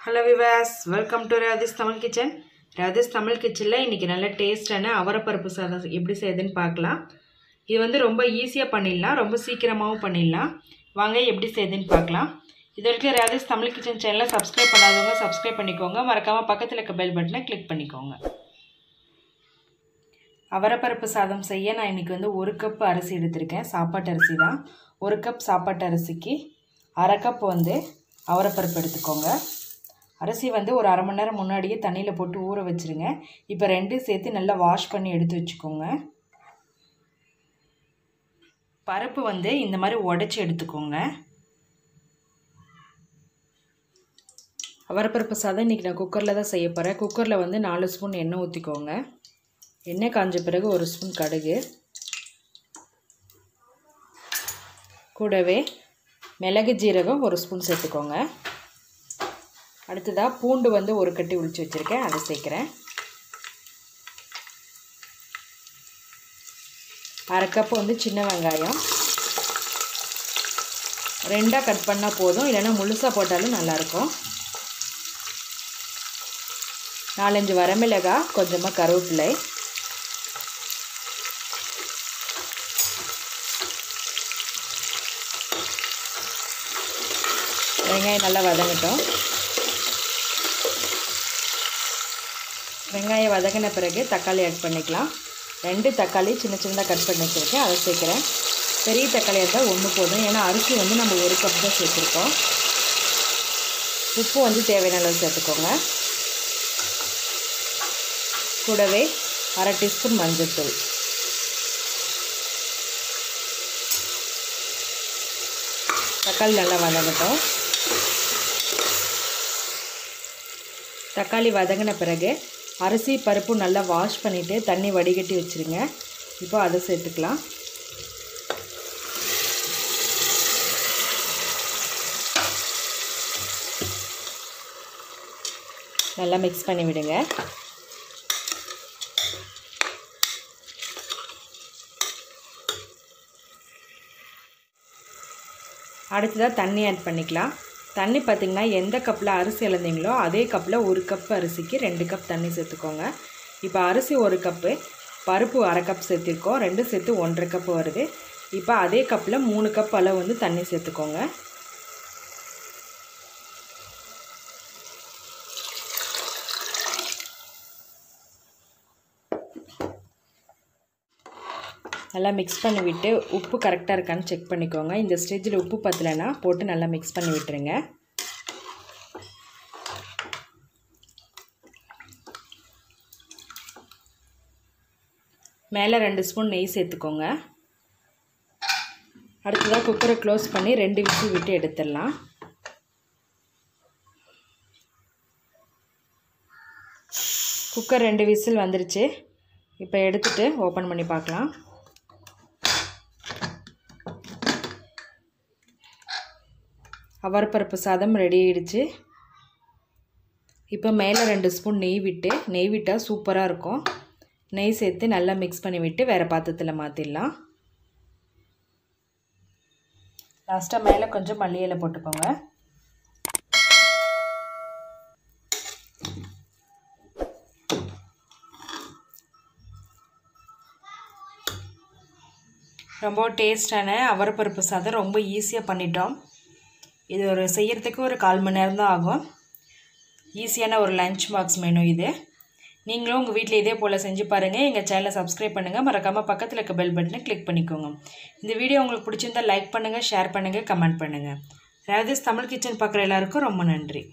Hello viewers, welcome to Revathis Tamil Kitchen. Revathis Tamil Kitchen இன்னைக்கு நல்ல டேஸ்டான அவரை பருப்பு சாதம் எப்படி செய்யுதுன்னு பார்க்கலாம். இது வந்து ரொம்ப ஈஸியா பண்ணிடலாம், ரொம்ப சீக்கிரமாவும் பண்ணிடலாம். வாங்க எப்படி செய்யுதுன்னு பார்க்கலாம். இதற்கு Revathis Tamil Kitchen சேனலை சப்ஸ்கிரைப் பண்ணாதவங்க சப்ஸ்கிரைப் பண்ணிக்கோங்க. மறக்காம பக்கத்துல இருக்க பெல் பட்டனை கிளிக் பண்ணிக்கோங்க. அவரை பருப்பு சாதம் செய்ய நான் இன்னைக்கு வந்து 1 கப் அரிசி எடுத்துர்க்கேன். சாப்பாட்டு அரிசி தான். 1 கப் சாப்பாட்டு அரிசிக்கு 1/2 கப் வந்து அவரை பருப்பு எடுத்துக்கோங்க. அரிசி வந்து ஒரு அரை மணி நேரம் முன்னாடியே தண்ணியில் போட்டு ஊற வச்சிருங்க. இப்போ ரெண்டும் சேர்த்து நல்லா வாஷ் பண்ணி எடுத்து வச்சுக்கோங்க. பருப்பு வந்து இந்த மாதிரி உடைச்சி எடுத்துக்கோங்க. அவரைப்பருப்பு சாதம் இன்றைக்கி நான் குக்கரில் தான் செய்ய போகிறேன். குக்கரில் வந்து 4 ஸ்பூன் எண்ணெய் ஊற்றிக்கோங்க. எண்ணெய் காஞ்ச பிறகு 1 ஸ்பூன் கடுகு, கூடவே மிளகு ஜீரகம் 1 ஸ்பூன் சேர்த்துக்கோங்க. அடுத்ததாக பூண்டு வந்து 1 கட்டி உரிச்சு வச்சுருக்கேன், அதை சேர்க்குறேன். 1/2 கப் வந்து சின்ன வெங்காயம் 2ஆக கட் பண்ணால் போதும், இல்லைன்னா முழுசாக போட்டாலும் நல்லாயிருக்கும். 4-5 வரமிளகாய், கொஞ்சமாக கருவேப்பிலை, வெங்காயம் நல்லா வதங்கட்டும். வெங்காயம் வதங்கின பிறகு தக்காளி ஆட் பண்ணிக்கலாம். 2 தக்காளி சின்ன சின்னதாக கட் பண்ணி வச்சுருக்கேன், அதை சேர்க்குறேன். பெரிய தக்காளியாக இருந்தால் 1 போதும், ஏன்னா அரிசி வந்து நம்ம 1 கப் தான் சேர்த்துருக்கோம். உப்பு வந்து தேவையான அளவு சேர்த்துக்கோங்க. கூடவே 1/2 டீஸ்பூன் மஞ்சள்தூள். தக்காளி நல்லா வதங்கட்டும். தக்காளி வதங்கின பிறகு அரிசி பருப்பு நல்லா வாஷ் பண்ணிவிட்டு தண்ணி வடிகட்டி வச்சுருங்க. இப்போ அதை சேர்த்துக்கலாம். நல்லா மிக்ஸ் பண்ணி விடுங்க. அடுத்ததாக தண்ணி ஆட் பண்ணிக்கலாம். தண்ணி பார்த்திங்கன்னா எந்த கப்பில் அரிசி அளந்தீங்களோ அதே கப்பில் 1 கப் அரிசிக்கு 2 கப் தண்ணி சேர்த்துக்கோங்க. இப்போ அரிசி 1 கப்பு, பருப்பு 1/2 கப் சேர்த்திருக்கோம், 2 சேர்த்து 1/2 கப் வருது. இப்போ அதே கப்பில் 3 கப் அளவு வந்து தண்ணி சேர்த்துக்கோங்க. நல்லா மிக்ஸ் பண்ணி விட்டு உப்பு கரெக்டாக இருக்கான்னு செக் பண்ணிக்கோங்க. இந்த ஸ்டேஜில் உப்பு பத்தலைன்னா போட்டு நல்லா மிக்ஸ் பண்ணி விட்டுருங்க. மேலே 2 ஸ்பூன் நெய் சேர்த்துக்கோங்க. அடுத்ததாக குக்கரை க்ளோஸ் பண்ணி 2 விசில் விட்டு எடுத்துடலாம். குக்கர் 2 விசில் வந்துருச்சு. இப்போ எடுத்துகிட்டு ஓப்பன் பண்ணி பார்க்கலாம். அவரைப்பருப்பு சாதம் ரெடி ஆகிடுச்சு. இப்போ மேலே 2 ஸ்பூன் நெய் விட்டால் சூப்பராக இருக்கும். நெய் சேர்த்து நல்லா மிக்ஸ் பண்ணி விட்டு வேறு பாத்திரத்தில் மாற்றிடலாம். லாஸ்ட்டாக மேலே கொஞ்சம் மல்லி இலை போட்டுக்கோங்க. ரொம்ப டேஸ்டான அவரைப்பருப்பு சாதம் ரொம்ப ஈஸியாக பண்ணிட்டோம். இது செய்கிறதுக்கு ஒரு 1/4 மணி நேரம் தான் ஆகும். ஈஸியான ஒரு லஞ்ச் பாக்ஸ் மெனு இது. நீங்களும் உங்கள் வீட்டில் இதே போல் செஞ்சு பாருங்கள். எங்கள் சேனலை சப்ஸ்கிரைப் பண்ணுங்கள். மறக்காமல் பக்கத்தில் இருக்க பெல் பட்டனை கிளிக் பண்ணிக்கோங்க. இந்த வீடியோ உங்களுக்கு பிடிச்சிருந்தால் லைக் பண்ணுங்கள், ஷேர் பண்ணுங்கள், கமெண்ட் பண்ணுங்கள். Revathis தமிழ் கிச்சன் பார்க்குற எல்லாருக்கும் ரொம்ப நன்றி.